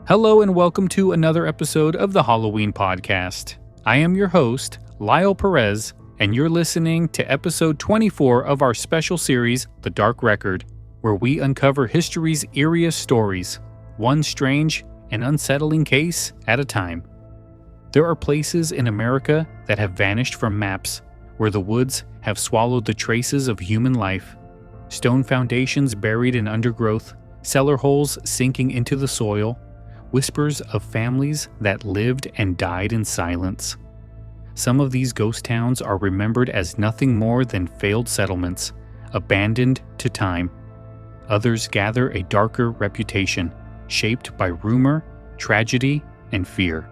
Hello and welcome to another episode of the Halloween Podcast. I am your host, Lyle Perez, and you're listening to episode 24 of our special series, The Dark Record, where we uncover history's eeriest stories, one strange and unsettling case at a time. There are places in America that have vanished from maps, where the woods have swallowed the traces of human life, stone foundations buried in undergrowth, cellar holes sinking into the soil, whispers of families that lived and died in silence. Some of these ghost towns are remembered as nothing more than failed settlements, abandoned to time. Others gather a darker reputation, shaped by rumor, tragedy, and fear.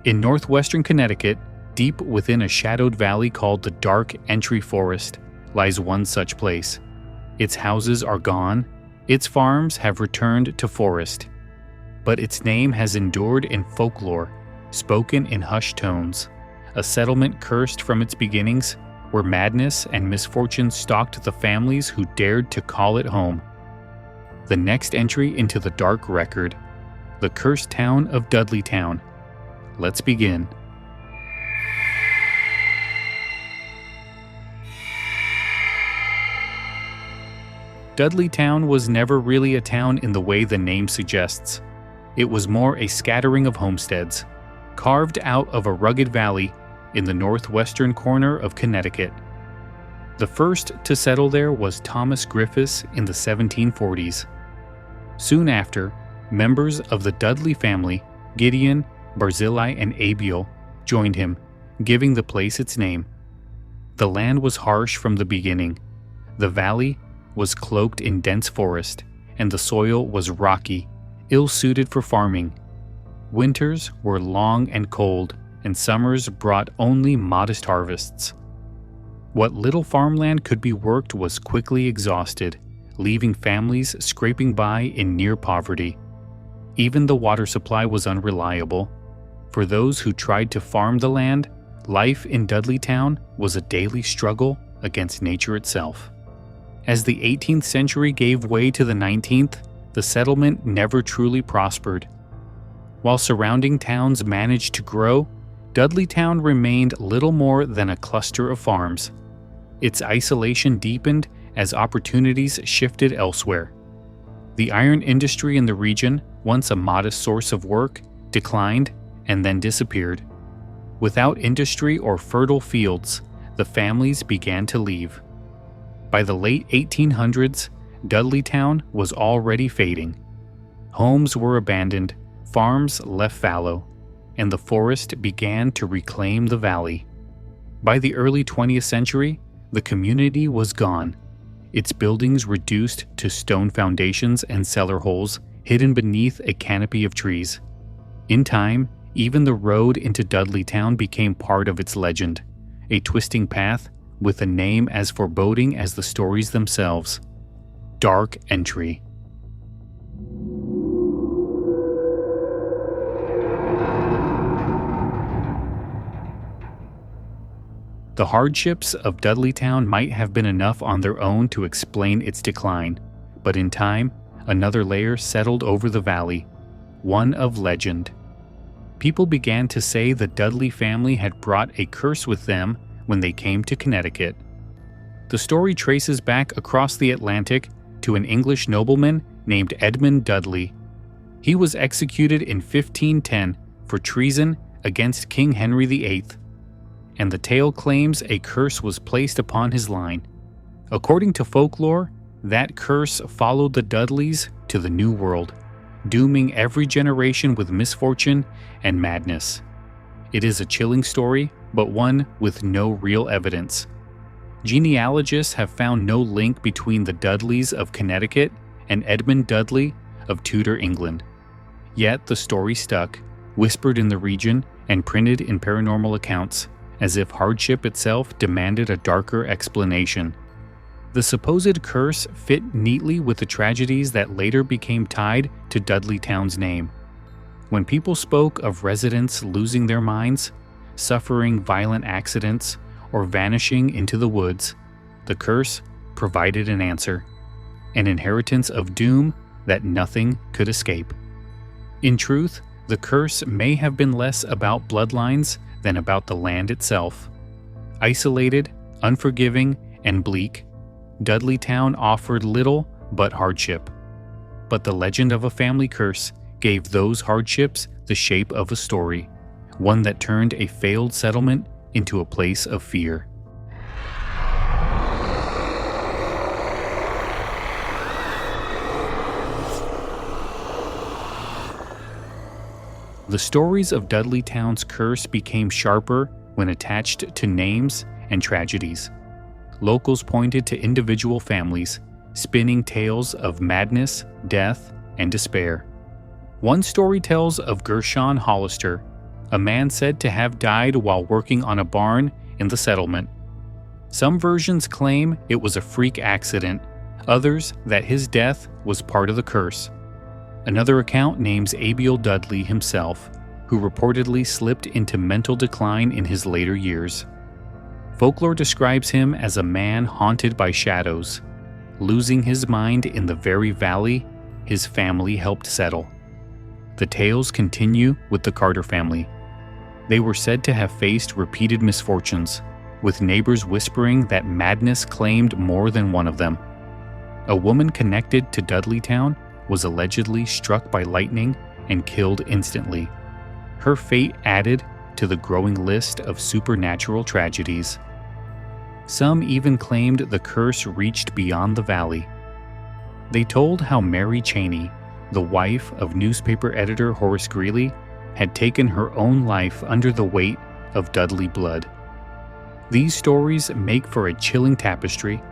In northwestern Connecticut, deep within a shadowed valley called the Dark Entry Forest, lies one such place. Its houses are gone, its farms have returned to forest. But its name has endured in folklore, spoken in hushed tones, a settlement cursed from its beginnings, where madness and misfortune stalked the families who dared to call it home. The next entry into the dark record, the cursed town of Dudleytown. Let's begin. Dudleytown was never really a town in the way the name suggests. It was more a scattering of homesteads, carved out of a rugged valley in the northwestern corner of Connecticut. The first to settle there was Thomas Griffiths in the 1740s. Soon after, members of the Dudley family, Gideon, Barzillai, and Abiel, joined him, giving the place its name. The land was harsh from the beginning. The valley was cloaked in dense forest, and the soil was rocky, ill-suited for farming. Winters were long and cold, and summers brought only modest harvests. What little farmland could be worked was quickly exhausted, leaving families scraping by in near poverty. Even the water supply was unreliable. For those who tried to farm the land, life in Dudleytown was a daily struggle against nature itself. As the 18th century gave way to the 19th, the settlement never truly prospered. While surrounding towns managed to grow, Dudleytown remained little more than a cluster of farms. Its isolation deepened as opportunities shifted elsewhere. The iron industry in the region, once a modest source of work, declined and then disappeared. Without industry or fertile fields, the families began to leave. By the late 1800s, Dudleytown was already fading. Homes were abandoned, farms left fallow, and the forest began to reclaim the valley. By the early 20th century, the community was gone, its buildings reduced to stone foundations and cellar holes hidden beneath a canopy of trees. In time, even the road into Dudleytown became part of its legend, a twisting path with a name as foreboding as the stories themselves. Dark Entry. The hardships of Dudleytown might have been enough on their own to explain its decline, but in time, another layer settled over the valley, one of legend. People began to say the Dudley family had brought a curse with them when they came to Connecticut. The story traces back across the Atlantic to an English nobleman named Edmund Dudley. He was executed in 1510 for treason against King Henry VIII, and the tale claims a curse was placed upon his line. According to folklore, that curse followed the Dudleys to the New World, dooming every generation with misfortune and madness. It is a chilling story, but one with no real evidence. Genealogists have found no link between the Dudleys of Connecticut and Edmund Dudley of Tudor England. Yet the story stuck, whispered in the region, and printed in paranormal accounts, as if hardship itself demanded a darker explanation. The supposed curse fit neatly with the tragedies that later became tied to Dudleytown's name. When people spoke of residents losing their minds, suffering violent accidents, or vanishing into the woods, the curse provided an answer, an inheritance of doom that nothing could escape. In truth, the curse may have been less about bloodlines than about the land itself. Isolated, unforgiving, and bleak, Dudleytown offered little but hardship. But the legend of a family curse gave those hardships the shape of a story, one that turned a failed settlement into a place of fear. The stories of Dudleytown's curse became sharper when attached to names and tragedies. Locals pointed to individual families, spinning tales of madness, death, and despair. One story tells of Gershon Hollister, a man said to have died while working on a barn in the settlement. Some versions claim it was a freak accident, others that his death was part of the curse. Another account names Abiel Dudley himself, who reportedly slipped into mental decline in his later years. Folklore describes him as a man haunted by shadows, losing his mind in the very valley his family helped settle. The tales continue with the Carter family. They were said to have faced repeated misfortunes, with neighbors whispering that madness claimed more than one of them. A woman connected to Dudleytown was allegedly struck by lightning and killed instantly. Her fate added to the growing list of supernatural tragedies. Some even claimed the curse reached beyond the valley. They told how Mary Cheney, the wife of newspaper editor Horace Greeley, had taken her own life under the weight of Dudley blood. These stories make for a chilling tapestry,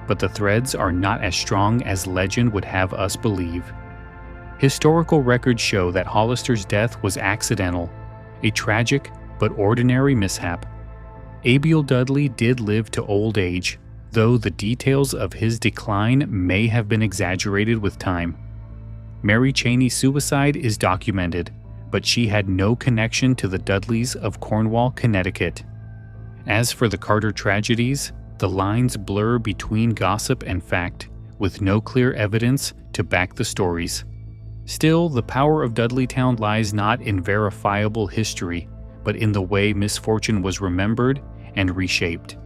but the threads are not as strong as legend would have us believe. Historical records show that Hollister's death was accidental, a tragic but ordinary mishap. Abiel Dudley did live to old age, though the details of his decline may have been exaggerated with time. Mary Cheney's suicide is documented, but she had no connection to the Dudleys of Cornwall, Connecticut. As for the Carter tragedies, the lines blur between gossip and fact, with no clear evidence to back the stories. Still, the power of Dudleytown lies not in verifiable history, but in the way misfortune was remembered and reshaped.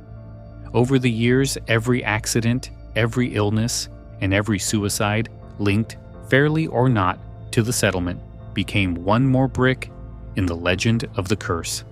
Over the years, every accident, every illness, and every suicide, linked, fairly or not, to the settlement, became one more brick in the legend of the curse.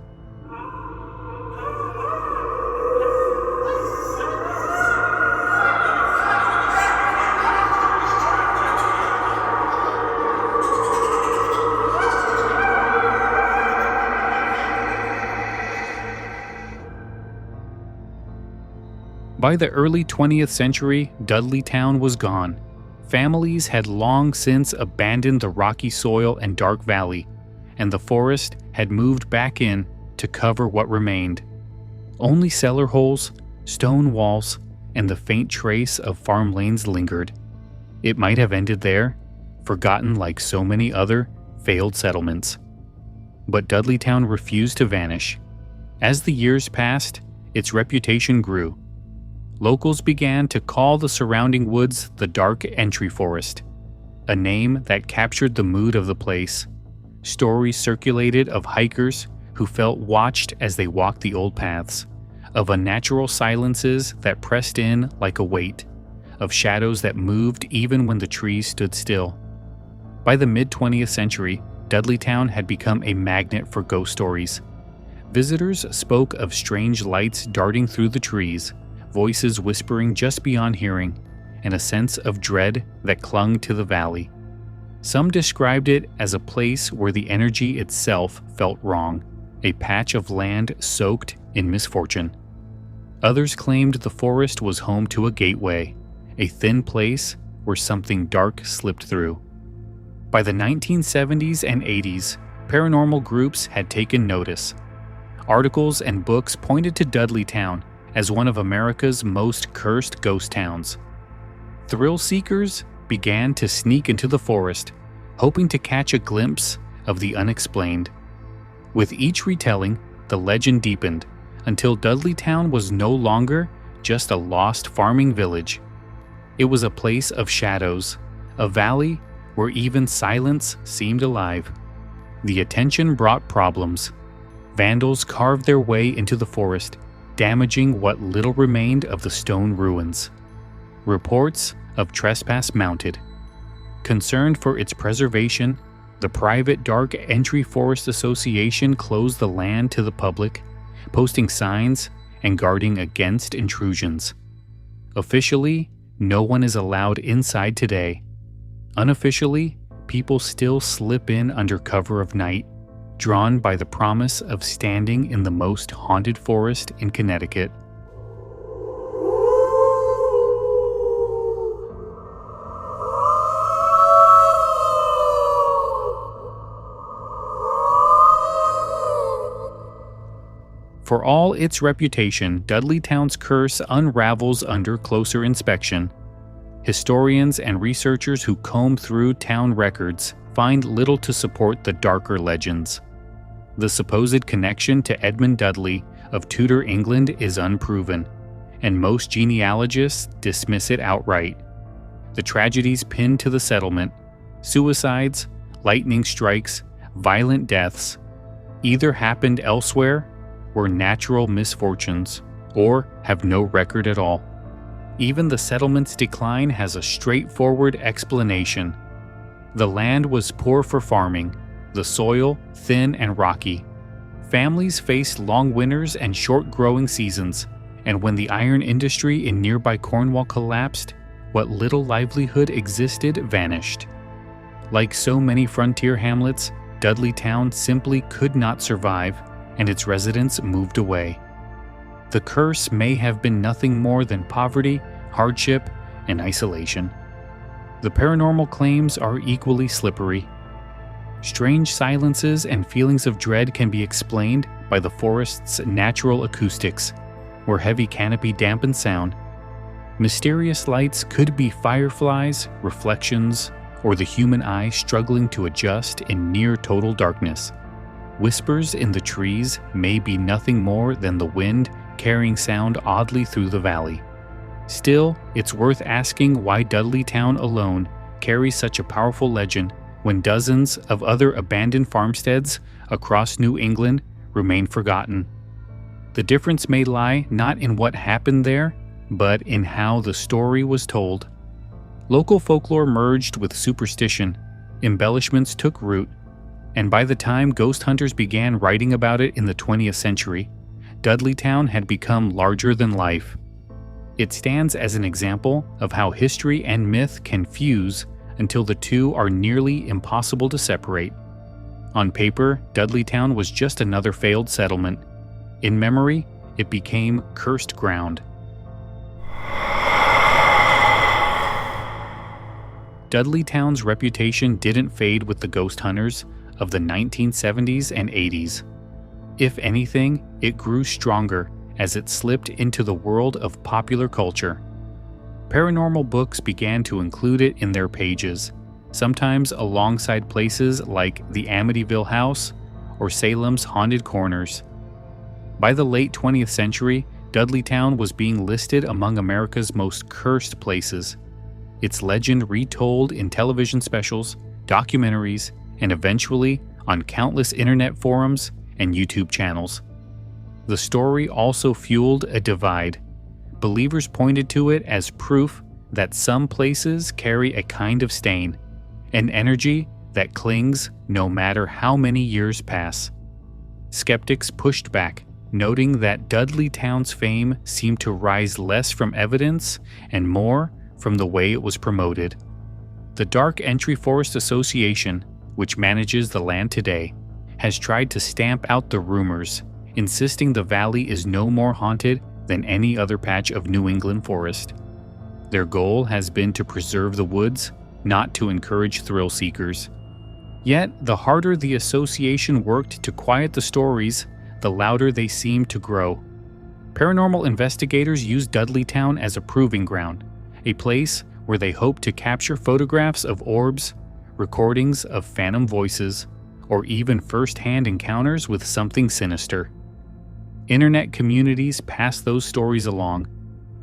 By the early 20th century, Dudleytown was gone. Families had long since abandoned the rocky soil and dark valley, and the forest had moved back in to cover what remained. Only cellar holes, stone walls, and the faint trace of farm lanes lingered. It might have ended there, forgotten like so many other failed settlements. But Dudleytown refused to vanish. As the years passed, its reputation grew. Locals began to call the surrounding woods the Dark Entry Forest, a name that captured the mood of the place. Stories circulated of hikers who felt watched as they walked the old paths, of unnatural silences that pressed in like a weight, of shadows that moved even when the trees stood still. By the mid-20th century, Dudleytown had become a magnet for ghost stories. Visitors spoke of strange lights darting through the trees, voices whispering just beyond hearing, and a sense of dread that clung to the valley. Some described it as a place where the energy itself felt wrong, a patch of land soaked in misfortune. Others claimed the forest was home to a gateway, a thin place where something dark slipped through. By the 1970s and 80s, paranormal groups had taken notice. Articles and books pointed to Dudleytown as one of America's most cursed ghost towns. Thrill seekers began to sneak into the forest, hoping to catch a glimpse of the unexplained. With each retelling, the legend deepened, until Dudleytown was no longer just a lost farming village. It was a place of shadows, a valley where even silence seemed alive. The attention brought problems. Vandals carved their way into the forest, damaging what little remained of the stone ruins. Reports of trespass mounted. Concerned for its preservation, the private Dark Entry Forest Association closed the land to the public, posting signs and guarding against intrusions. Officially, no one is allowed inside today. Unofficially, people still slip in under cover of night, drawn by the promise of standing in the most haunted forest in Connecticut. For all its reputation, Dudleytown's curse unravels under closer inspection. Historians and researchers who comb through town records find little to support the darker legends. The supposed connection to Edmund Dudley of Tudor England is unproven, and most genealogists dismiss it outright. The tragedies pinned to the settlement, suicides, lightning strikes, violent deaths, either happened elsewhere, were natural misfortunes, or have no record at all. Even the settlement's decline has a straightforward explanation. The land was poor for farming, the soil thin and rocky. Families faced long winters and short growing seasons, and when the iron industry in nearby Cornwall collapsed, what little livelihood existed vanished. Like so many frontier hamlets, Dudleytown simply could not survive, and its residents moved away. The curse may have been nothing more than poverty, hardship, and isolation. The paranormal claims are equally slippery. Strange silences and feelings of dread can be explained by the forest's natural acoustics, where heavy canopy dampens sound. Mysterious lights could be fireflies, reflections, or the human eye struggling to adjust in near total darkness. Whispers in the trees may be nothing more than the wind carrying sound oddly through the valley. Still, it's worth asking why Dudleytown alone carries such a powerful legend when dozens of other abandoned farmsteads across New England remain forgotten. The difference may lie not in what happened there, but in how the story was told. Local folklore merged with superstition, embellishments took root, and by the time ghost hunters began writing about it in the 20th century, Dudleytown had become larger than life. It stands as an example of how history and myth can fuse until the two are nearly impossible to separate. On paper, Dudleytown was just another failed settlement. In memory, it became cursed ground. Dudleytown's reputation didn't fade with the ghost hunters of the 1970s and 80s. If anything, it grew stronger as it slipped into the world of popular culture. Paranormal books began to include it in their pages, sometimes alongside places like the Amityville House or Salem's Haunted Corners. By the late 20th century, Dudleytown was being listed among America's most cursed places, its legend retold in television specials, documentaries, and eventually on countless internet forums and YouTube channels. The story also fueled a divide. Believers pointed to it as proof that some places carry a kind of stain, an energy that clings no matter how many years pass. Skeptics pushed back, noting that Dudleytown's fame seemed to rise less from evidence and more from the way it was promoted. The Dark Entry Forest Association, which manages the land today, has tried to stamp out the rumors, insisting the valley is no more haunted than any other patch of New England forest. Their goal has been to preserve the woods, not to encourage thrill seekers. Yet, the harder the association worked to quiet the stories, the louder they seemed to grow. Paranormal investigators use Dudleytown as a proving ground, a place where they hope to capture photographs of orbs, recordings of phantom voices, or even first-hand encounters with something sinister. Internet communities pass those stories along,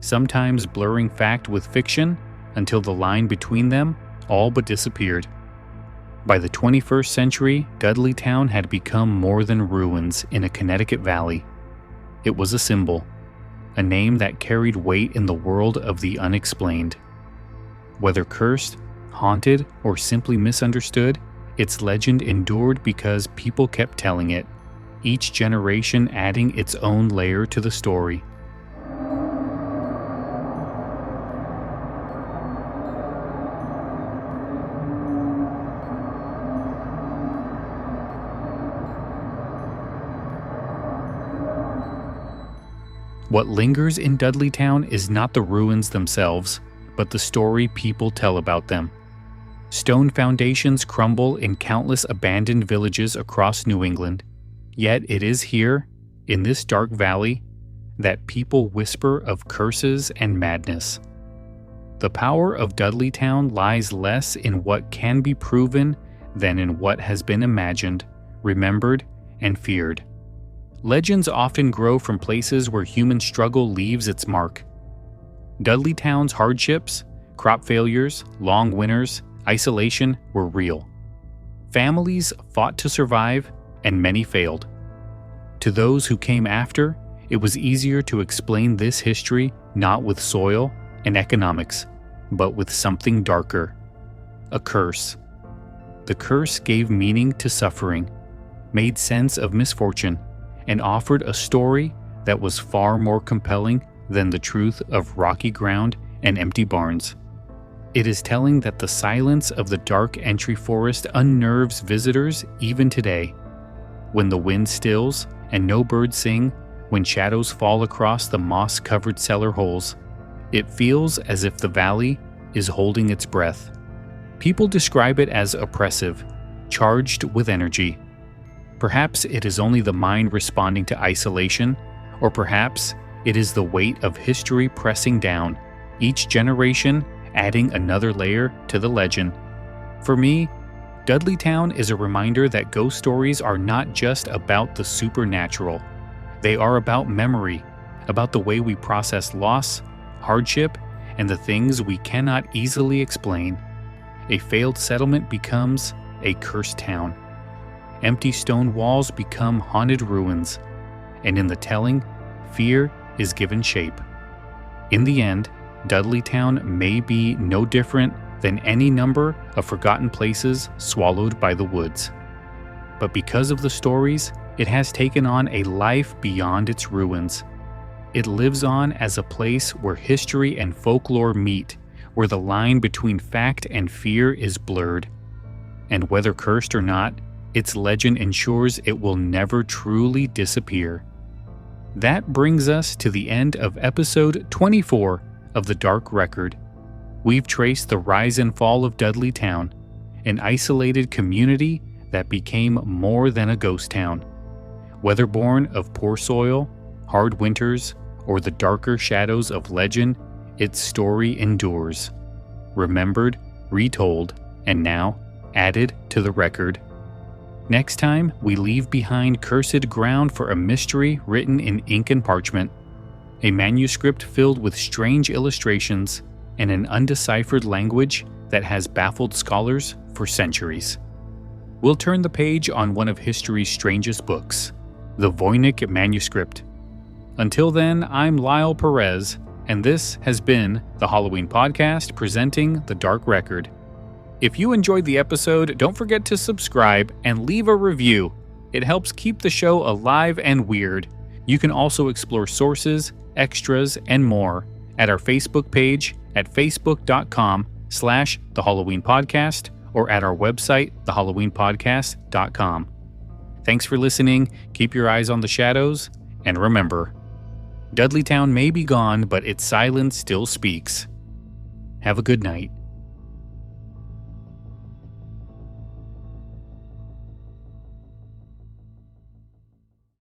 sometimes blurring fact with fiction until the line between them all but disappeared. By the 21st century, Dudleytown had become more than ruins in a Connecticut valley. It was a symbol, a name that carried weight in the world of the unexplained. Whether cursed, haunted, or simply misunderstood, its legend endured because people kept telling it, each generation adding its own layer to the story. What lingers in Dudleytown is not the ruins themselves, but the story people tell about them. Stone foundations crumble in countless abandoned villages across New England, yet it is here, in this dark valley, that people whisper of curses and madness. The power of Dudleytown lies less in what can be proven than in what has been imagined, remembered, and feared. Legends often grow from places where human struggle leaves its mark. Dudleytown's hardships, crop failures, long winters, isolation were real. Families fought to survive, and many failed. To those who came after, it was easier to explain this history not with soil and economics, but with something darker: a curse. The curse gave meaning to suffering, made sense of misfortune, and offered a story that was far more compelling than the truth of rocky ground and empty barns. It is telling that the silence of the dark entry forest unnerves visitors even today. When the wind stills and no birds sing, when shadows fall across the moss-covered cellar holes, it feels as if the valley is holding its breath. People describe it as oppressive, charged with energy. Perhaps it is only the mind responding to isolation, or perhaps it is the weight of history pressing down, each generation adding another layer to the legend. For me, Dudleytown is a reminder that ghost stories are not just about the supernatural. They are about memory, about the way we process loss, hardship, and the things we cannot easily explain. A failed settlement becomes a cursed town. Empty stone walls become haunted ruins, and in the telling, fear is given shape. In the end, Dudleytown may be no different than any number of forgotten places swallowed by the woods. But because of the stories, it has taken on a life beyond its ruins. It lives on as a place where history and folklore meet, where the line between fact and fear is blurred. And whether cursed or not, its legend ensures it will never truly disappear. That brings us to the end of episode 24 of The Dark Record. We've traced the rise and fall of Dudleytown, an isolated community that became more than a ghost town. Whether born of poor soil, hard winters, or the darker shadows of legend, its story endures. Remembered, retold, and now added to the record. Next time, we leave behind cursed ground for a mystery written in ink and parchment, a manuscript filled with strange illustrations, and an undeciphered language that has baffled scholars for centuries. We'll turn the page on one of history's strangest books, the Voynich manuscript. Until then, I'm Lyle Perez, and this has been the Halloween Podcast presenting The Dark Record. If you enjoyed the episode, don't forget to subscribe and leave a review. It helps keep the show alive and weird. You can also explore sources, extras, and more at our Facebook page at facebook.com/The Halloween Podcast or at our website, thehalloweenpodcast.com. Thanks for listening, keep your eyes on the shadows, and remember, Dudleytown may be gone, but its silence still speaks. Have a good night.